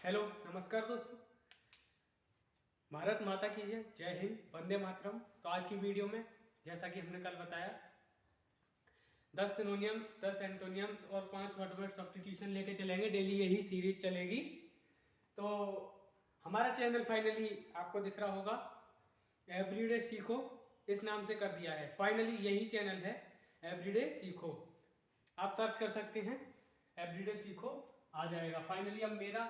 Hello, नमस्कार दोस्तों। भारत माता की जय, जय हिंद, वंदे मातरम। तो आज की वीडियो में जैसा कि हमने कल बताया 10 सिनोनियम्स, 10 एंटोनियम्स और 5 वर्ड सब्स्टिट्यूशन लेके चलेंगे। डेली यही सीरीज चलेगी। तो हमारा चैनल फाइनली आपको दिख रहा होगा, एवरीडे सीखो इस नाम से कर दिया है। फाइनली यही चैनल है, एवरीडे सीखो। आप सर्च कर सकते हैं, एवरीडे सीखो आ जाएगा। फाइनली अब मेरा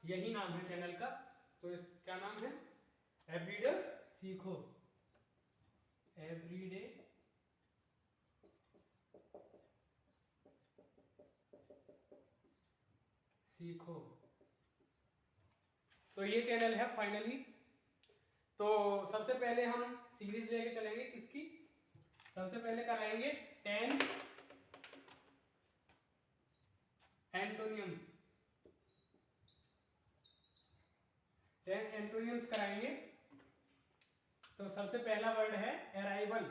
यही नाम है चैनल का। तो इस क्या नाम है? एवरीडे सीखो। एवरीडे सीखो। तो ये चैनल है फाइनली। तो सबसे पहले हम सीरीज लेके चलेंगे किसकी? सबसे पहले कराएंगे 10 एंटोनियम्स। 10 एंटोनियम्स कराएंगे। तो सबसे पहला वर्ड है अराइवल।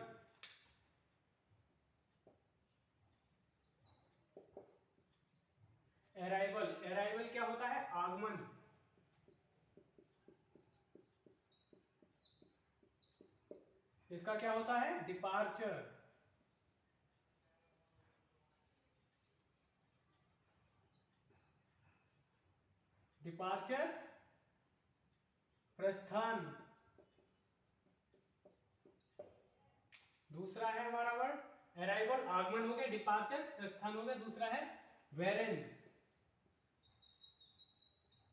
अराइवल, अराइवल क्या होता है? आगमन। इसका क्या होता है? डिपार्चर। डिपार्चर प्रस्थान। दूसरा है हमारा वर्ड अराइवल, आगमन हो गया, डिपार्चर प्रस्थान हो गया। दूसरा है वेरेन,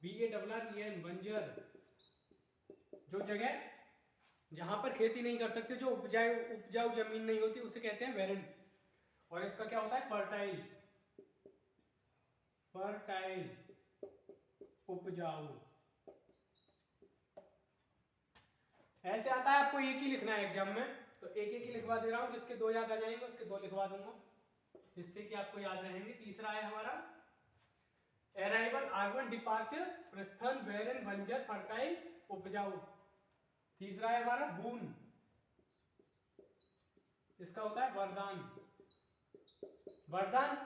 VARREN, बंजर। जो जगह जहां पर खेती नहीं कर सकते, जो उपजाऊ जमीन नहीं होती, उसे कहते हैं वेरेन। और इसका क्या होता है? फर्टाइल। फर्टाइल, उपजाऊ। ऐसे आता है, आपको एक ही लिखना है एग्जाम में। तो एक एक ही लिखवा दे रहा हूं, जिसके दो याद आ जाएंगे उसके दो लिखवा दूंगा, जिससे कि आपको याद रहेंगे। तीसरा है हमारा अराइवल, आगमन, डिपार्चर प्रस्थान, वेरेन, बंजर, फर्टाइल, उपजाऊ। तीसरा है हमारा बून। इसका होता है वरदान। वरदान,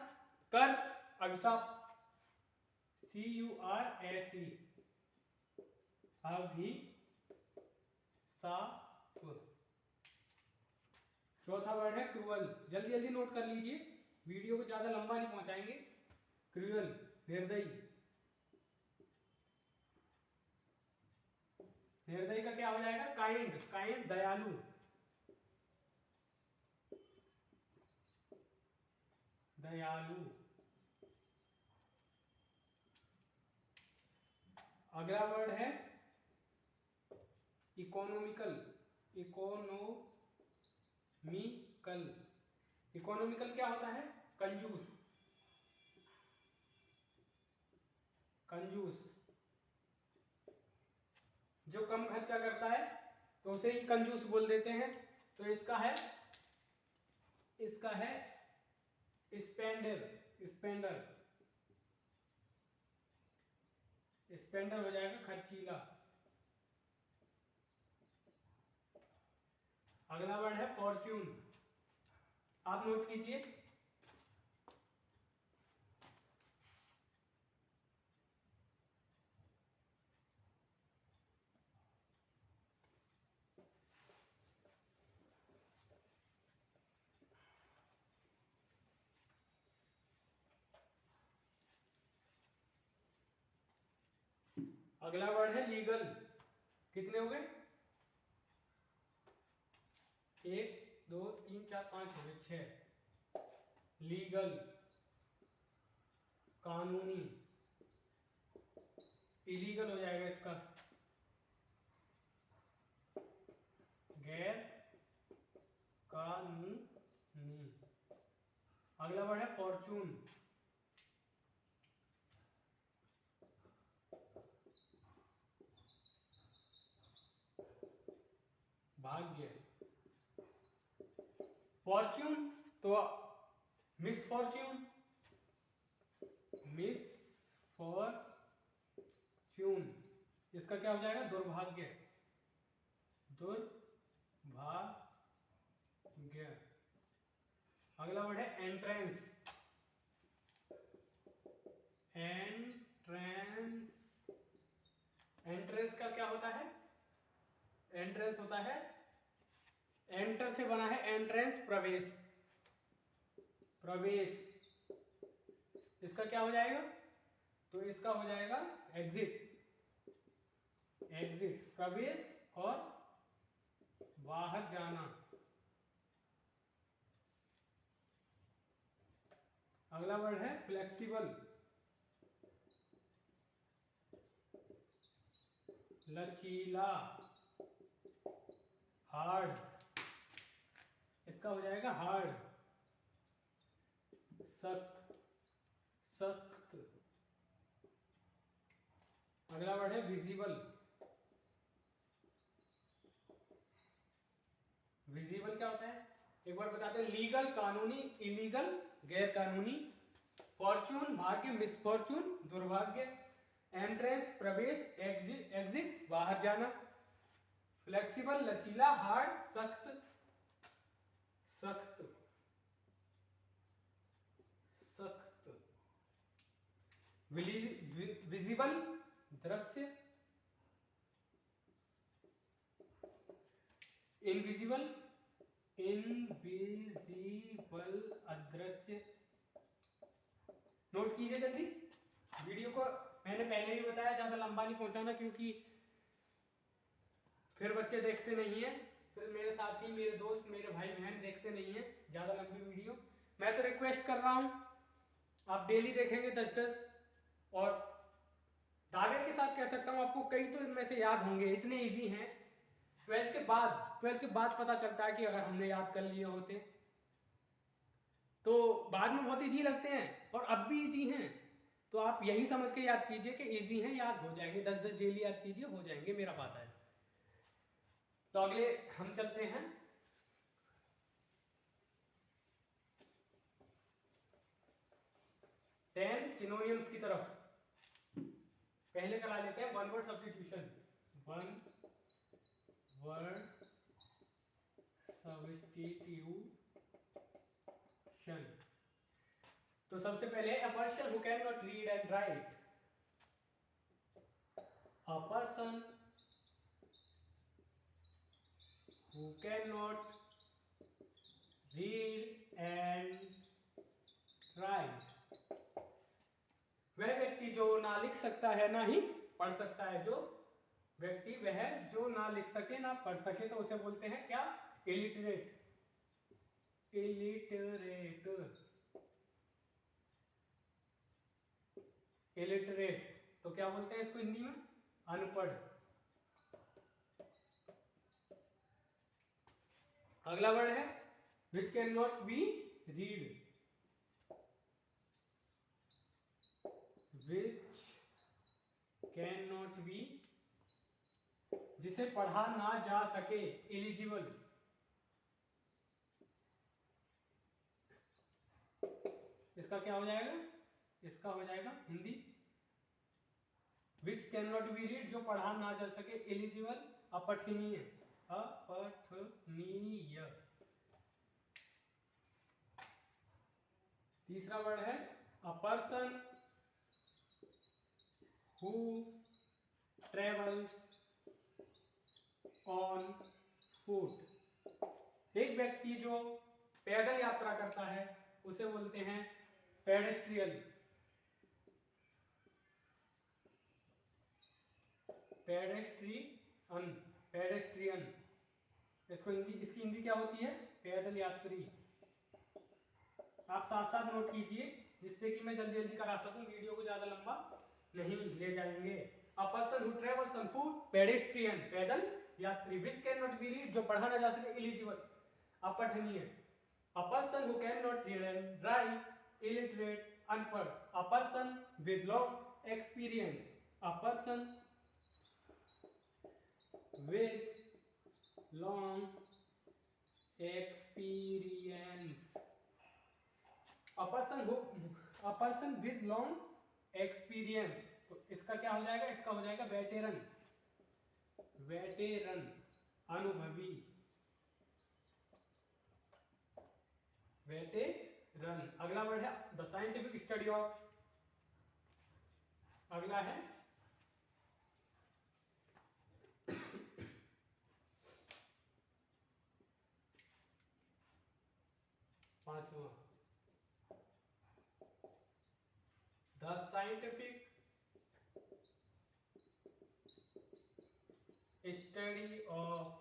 कर्स, अभिशाप। CURSE, अभिशाप। चौथा वर्ड है क्रूअल। जल्दी जल्दी नोट कर लीजिए, वीडियो को ज्यादा लंबा नहीं पहुंचाएंगे। क्रूअल, निर्दयी। निर्दयी का क्या हो जाएगा? काइंड। काइंड, दयालु। दयालु। अगला वर्ड है इकोनॉमिकल। इकोनॉमिकल। इकोनॉमिकल क्या होता है? कंजूस। कंजूस, जो कम खर्चा करता है तो उसे ही कंजूस बोल देते हैं। तो इसका है स्पेंडर। स्पेंडर, स्पेंडर हो जाएगा खर्चीला। अगला वर्ड है फॉर्च्यून। आप नोट कीजिए। अगला वर्ड है लीगल। कितने हो गए? 1 2 3 4 5 हो गए, 6। लीगल, कानूनी। इलीगल हो जाएगा इसका, गैर कानूनी। अगला वर्ड है फॉर्चून। भाग्य। फॉर्च्यून तो मिस फॉर्च्यून। मिस फॉर्च्यून, इसका क्या हो जाएगा? दुर्भाग्य। दुर्भाग्य। अगला वर्ड है एंट्रेंस। एंट्रेंस, एंट्रेंस का क्या होता है? एंट्रेंस होता है, एंटर से बना है एंट्रेंस, प्रवेश। प्रवेश इसका क्या हो जाएगा? तो इसका हो जाएगा एग्जिट। एग्जिट प्रवेश और बाहर जाना। अगला वर्ड है फ्लेक्सिबल, लचीला, हार्ड। इसका हो जाएगा हार्ड, सख्त, सख्त। अगला वर्ड है विजिबल। विजिबल क्या होता है? एक बार बताते हैं। लीगल कानूनी, इलीगल गैर कानूनी, फॉर्चून भाग्य मिसफॉर्चून दुर्भाग्य, एंट्रेंस प्रवेश, एग्जिट बाहर जाना, फ्लेक्सिबल लचीला, हार्ड सख्त, सख्त, सख्त। विजिबल दृश्य, इनविजिबल, इनविजिबल अदृश्य। नोट कीजिए जल्दी वीडियो को। मैंने पहले भी बताया ज्यादा लंबा नहीं पहुंचाना, क्योंकि फिर बच्चे देखते नहीं है, फिर मेरे साथी, मेरे दोस्त, मेरे भाई बहन देखते नहीं है ज्यादा लंबी वीडियो। मैं तो रिक्वेस्ट कर रहा हूं आप डेली देखेंगे 10-10, और दावे के साथ कह सकता हूं आपको कई तो इनमें से याद होंगे, इतने इजी हैं। 12th के बाद पता चलता है कि अगर हमने याद कर लिए होते तो बाद में बहुत इजी लगते हैं, और अब भी इजी हैं। तो आप यही समझ के याद कीजिए कि इजी हैं, याद हो जाएंगे। 10-10 डेली याद कीजिए, हो जाएंगे, मेरा पता है। तो अगले हम चलते हैं। टेन सिनोनिम्स की तरफ। पहले करा लेते हैं one word substitution. One word substitution. तो सबसे पहले a person who cannot read and write। a person who cannot read and write। वह व्यक्ति जो ना लिख सकता है ना ही पढ़ सकता है। जो व्यक्ति वह जो ना लिख सके ना पढ़ सके, तो उसे बोलते हैं क्या? इलिटरेट। Illiterate, illiterate. तो क्या बोलते हैं इसको हिंदी में? अनपढ़। अगला वर्ड है विच can not be read. Which can not B, जिसे पढ़ा ना जा सके। एलिजिबल। इसका क्या हो जाएगा? इसका हो जाएगा हिंदी विच कैन नॉट बी रीड, जो पढ़ा ना जा सके। एलिजिबल अपठनीय, अपठनीय। तीसरा वर्ड है अ person who travels on foot. एक व्यक्ति जो पैदल यात्रा करता है उसे बोलते हैं पेडेस्ट्रियन। Pedestrian, pedestrian. इसको हिंदी, इसकी हिंदी क्या होती है? पैदल यात्री। आप साथ साथ नोट कीजिए जिससे कि मैं जल्दी जल्दी करा सकूं, वीडियो को ज्यादा लंबा नहीं ले जाएंगे। A person who travels on foot, pedestrian पैदल यात्री। Which can not be read, जो पढ़ा ना जा सके। एलिजिबल अपठनीय। A person who can not read and write, illiterate अनपढ़। A person with long experience. A person with long experience. A person with long experience। तो इसका क्या हो जाएगा? इसका हो जाएगा वेटेरन। वेटेरन अनुभवी। वेटेरन। अगला वर्ड है द साइंटिफिक स्टडी ऑफ। अगला है 5वां, the scientific study of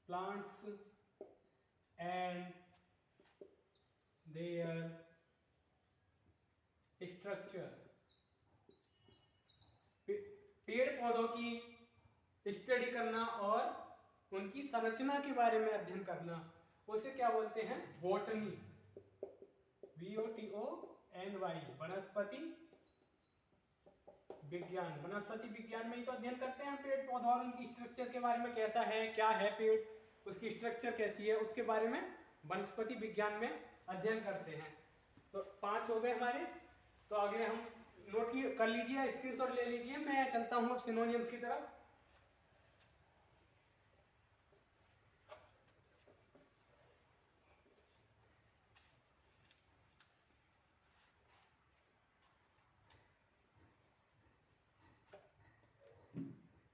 plants and their structure। पेड़ पौधों की स्टडी करना और उनकी संरचना के बारे में अध्ययन करना, उसे क्या बोलते हैं? बॉटनी। BOTONY, वनस्पति विज्ञान। वनस्पति विज्ञान में ही तो अध्ययन करते हैं पेड़ पौधों और उनकी स्ट्रक्चर के बारे में, कैसा है, क्या है पेड़, उसकी स्ट्रक्चर कैसी है, उसके बारे में वनस्पति विज्ञान में अध्ययन करते हैं। तो 5 हो गए हमारे। तो अगले हम नोट कर लीजिए, स्क्रीनशॉट ले लीजिए। मैं चलता हूं अब सिनोनिम्स की तरफ।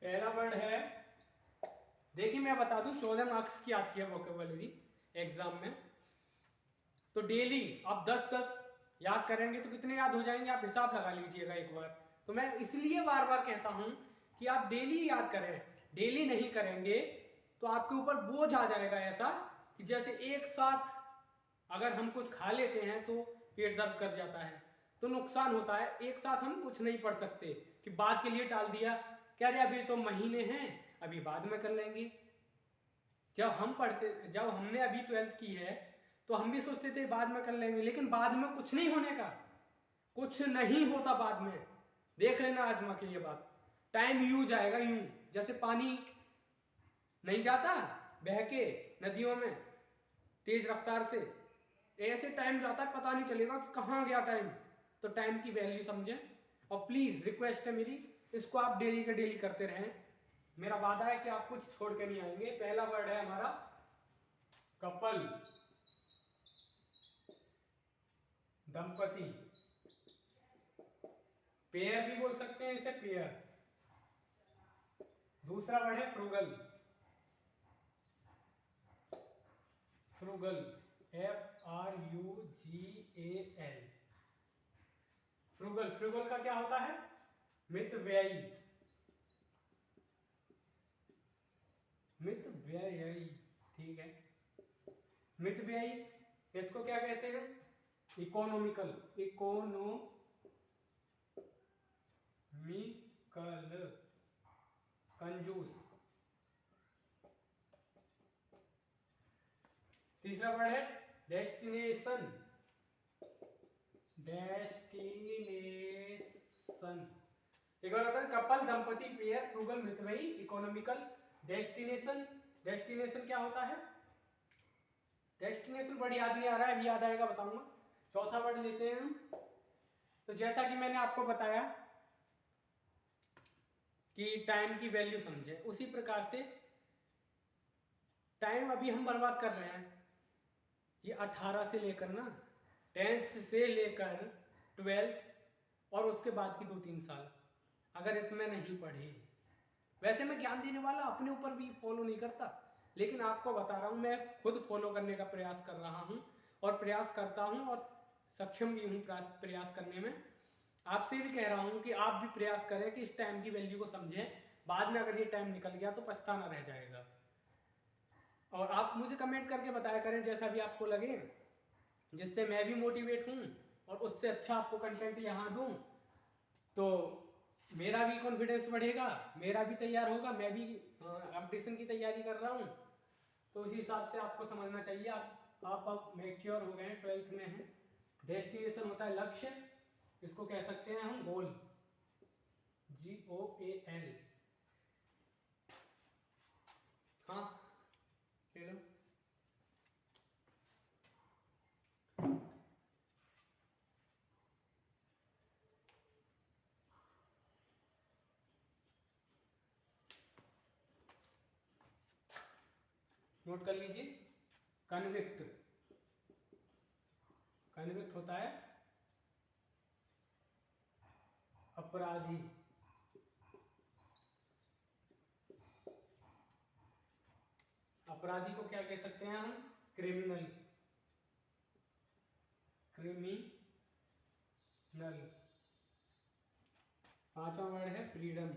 पहला वर्ड है, देखिए मैं बता दूं 14 मार्क्स की आती है वोकेबुलरी एग्जाम में। तो डेली आप 10-10 याद करेंगे तो कितने याद हो जाएंगे, आप हिसाब लगा लीजिएगा एक बार। तो मैं इसलिए बार बार कहता हूं कि आप डेली याद करें। डेली नहीं करेंगे तो आपके ऊपर बोझ आ जाएगा, ऐसा कि जैसे एक साथ अगर हम कुछ खा लेते हैं तो पेट दर्द कर जाता है, तो नुकसान होता है। एक साथ हम कुछ नहीं पढ़ सकते कि बाद के लिए टाल दिया, क्या रे अभी तो महीने हैं, अभी बाद में कर लेंगे। जब हमने अभी 12th की है तो हम भी सोचते थे बाद में कर लेंगे, लेकिन बाद में कुछ नहीं होने का, कुछ नहीं होता बाद में। देख लेना आजमा के ये बात। टाइम यूं जाएगा, यूं जैसे पानी नहीं जाता बह के नदियों में तेज रफ्तार से, ऐसे टाइम जाता है पता नहीं चलेगा कि कहाँ गया टाइम। तो टाइम की वैल्यू समझें, और प्लीज रिक्वेस्ट है मेरी, इसको आप डेली के डेली करते रहें। मेरा वादा है कि आप कुछ छोड़ के नहीं आएंगे। पहला वर्ड है हमारा कपल, दंपति। पेयर भी बोल सकते हैं इसे, पेयर। दूसरा वर्ड है frugal, frugal, FRUGAL। Frugal, frugal का क्या होता है? मितव्ययी, मितव्ययी, ठीक है। मितव्ययी, इसको क्या कहते हैं? इकोनॉमिकल, इकोनॉमिकल, कंजूस। तीसरा वर्ड है डेस्टिनेशन, डेस्टिनेशन। एक बार बताएं, कपल, दंपति, पेयर, फ्रूगल, मितव्ययी, इकोनॉमिकल, डेस्टिनेशन। डेस्टिनेशन क्या होता है? डेस्टिनेशन वर्ड याद नहीं आ रहा है, अभी याद आएगा बताऊंगा। चौथा वर्ड लेते हैं हम। तो जैसा कि मैंने आपको बताया कि टाइम की वैल्यू समझे, उसी प्रकार से टाइम अभी हम बर्बाद कर रहे हैं। ये 18 से लेकर ना 10th से लेकर 12th और उसके बाद की 2-3 साल अगर इसमें नहीं पढ़े, वैसे मैं ज्ञान देने वाला अपने ऊपर भी फॉलो नहीं करता, लेकिन आपको बता रहा हूं, मैं खुद फॉलो करने का प्रयास कर रहा हूं और प्रयास करता हूं और सक्षम भी हूं प्रयास करने में। आपसे भी कह रहा हूं कि आप भी प्रयास करें कि इस टाइम की वैल्यू को समझें। बाद में अगर ये टाइम निकल गया तो पछताना रह जाएगा। और आप मुझे कमेंट करके बताया करें जैसा भी आपको लगे, जिससे मैं भी मोटिवेट हूं और उससे अच्छा आपको कंटेंट यहाँ दूं, तो मेरा भी कॉन्फिडेंस बढ़ेगा, मेरा भी तैयार होगा। मैं भी कंपटीशन की तैयारी कर रहा हूँ, तो उसी हिसाब से आपको समझना चाहिए। आप अब मैच्योर हो गए हैं, 12th में हैं। डेस्टिनेशन होता है लक्ष्य, इसको कह सकते हैं हम गोल, GOAL। हाँ ले लो। नोट कर लीजिए, कन्विक्ट, कन्विक्ट होता है अपराधी, अपराधी को क्या कह सकते हैं हम? क्रिमिनल। क्रिमिनल। पांचवा वर्ड है फ्रीडम,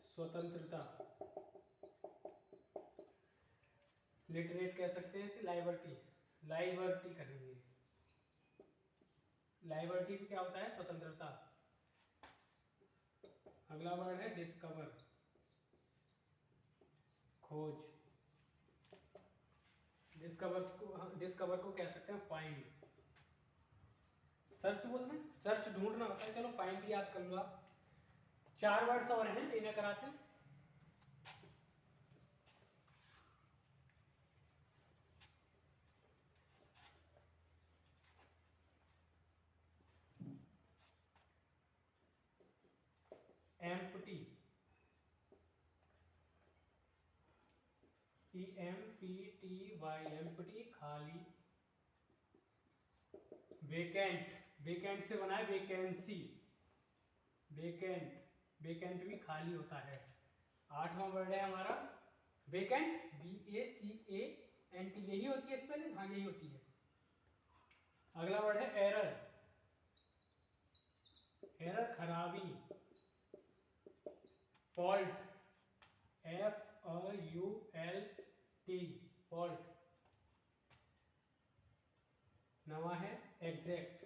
स्वतंत्रता। लिटरेट कह सकते हैं इसे लाइबर्टी, लाइबर्टी कहेंगे। लाइबर्टी भी क्या होता है? स्वतंत्रता। अगला वर्ड है डिस्कवर, खोज। डिस्कवर को कह सकते हैं फाइंड। सर्च बोलते हैं, सर्च ढूंढना होता है, चलो फाइंड याद कर लो आप। 4 वर्ड्स और हैं, इन्हें कराते हैं। एम्प्टी, EMPTY, एम्प्टी खाली। वेकेंट, वेकेंट से बना है वैकेंसी, वेकेंट, वेकेंट भी खाली होता है। 8वां वर्ड है हमारा वेकेंट, VACANT, यही होती है स्पेलिंग? हाँ यही होती है। अगला वर्ड है एरर, एरर खराबी। Fault, FAULT, fault. नवा है एग्जैक्ट,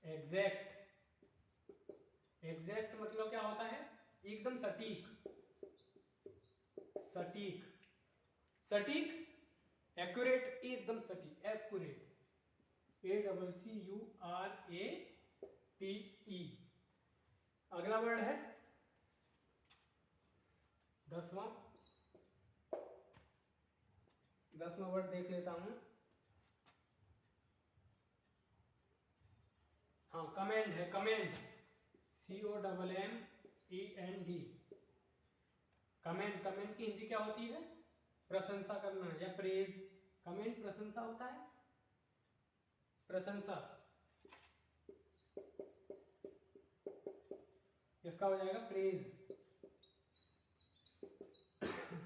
एग्जैक्ट, एग्जैक्ट मतलब क्या होता है? एकदम सटीक, सटीक, सटीक, एक्यूरेट, एकदम सटीक, एक्यूरेट, ACCURATE। अगला वर्ड है 10वां, 10वां वर्ड देख लेता हूं। हाँ कमेंड है, कमेंड, COMMEND। कमेंट, कमेंट की हिंदी क्या होती है? प्रशंसा करना या प्रेज। कमेंट प्रशंसा होता है, प्रशंसा। इसका हो जाएगा प्रेज।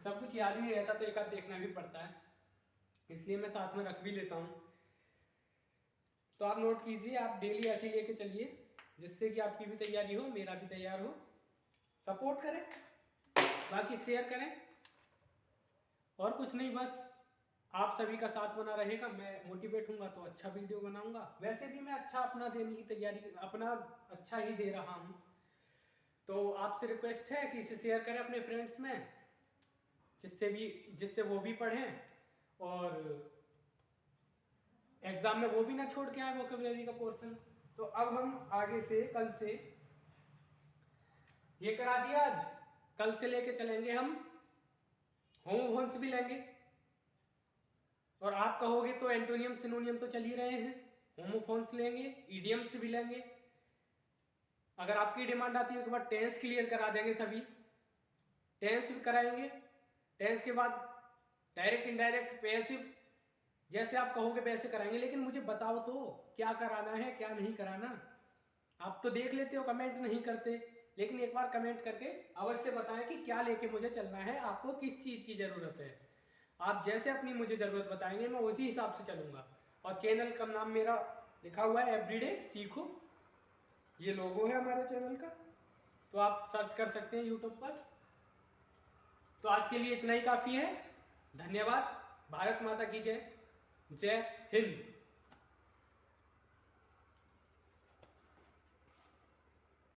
सब कुछ याद ही नहीं रहता तो एक आध देखना भी पड़ता है, इसलिए मैं साथ में रख भी लेता हूँ। तो आप नोट कीजिए, आप डेली ऐसे लेके चलिए जिससे कि आपकी भी तैयारी हो, मेरा भी तैयार हो। सपोर्ट करें, बाकी शेयर करें, और कुछ नहीं, बस आप सभी का साथ बना रहेगा। मैं मोटिवेट हूँगा तो अच्छा वीडियो बनाऊंगा। वैसे भी मैं अच्छा अपना देने की तैयारी, अपना अच्छा ही दे रहा हूँ। तो आपसे रिक्वेस्ट है कि इसे शेयर करें अपने फ्रेंड्स में, जिससे वो भी पढ़ें और एग्जाम में वो भी ना छोड़ के आए वोकैबुलरी का पोर्शन। तो अब हम आगे से, कल से ये करा दिया, आज कल से लेके चलेंगे हम होमोफोन्स भी लेंगे। और आप कहोगे तो एंटोनियम सिनोनियम तो चल ही रहे हैं, होमोफोन्स लेंगे, इडियम्स भी लेंगे। अगर आपकी डिमांड आती है एक बार टेंस क्लियर करा देंगे, सभी टेंस भी कराएंगे। टेंस के बाद डायरेक्ट, इनडायरेक्ट, पैसिव, जैसे आप कहोगे वैसे कराएंगे। लेकिन मुझे बताओ तो क्या कराना है क्या नहीं कराना। आप तो देख लेते हो, कमेंट नहीं करते, लेकिन एक बार कमेंट करके अवश्य बताएं कि क्या लेके मुझे चलना है, आपको किस चीज़ की ज़रूरत है। आप जैसे अपनी मुझे ज़रूरत बताएंगे मैं उसी हिसाब से चलूँगा। और चैनल का नाम मेरा लिखा हुआ है एवरीडे सीखो, ये लोगो है हमारे चैनल का, तो आप सर्च कर सकते हैं यूट्यूब पर। तो आज के लिए इतना ही काफ़ी है। धन्यवाद। भारत माता की जय। जय हिंद।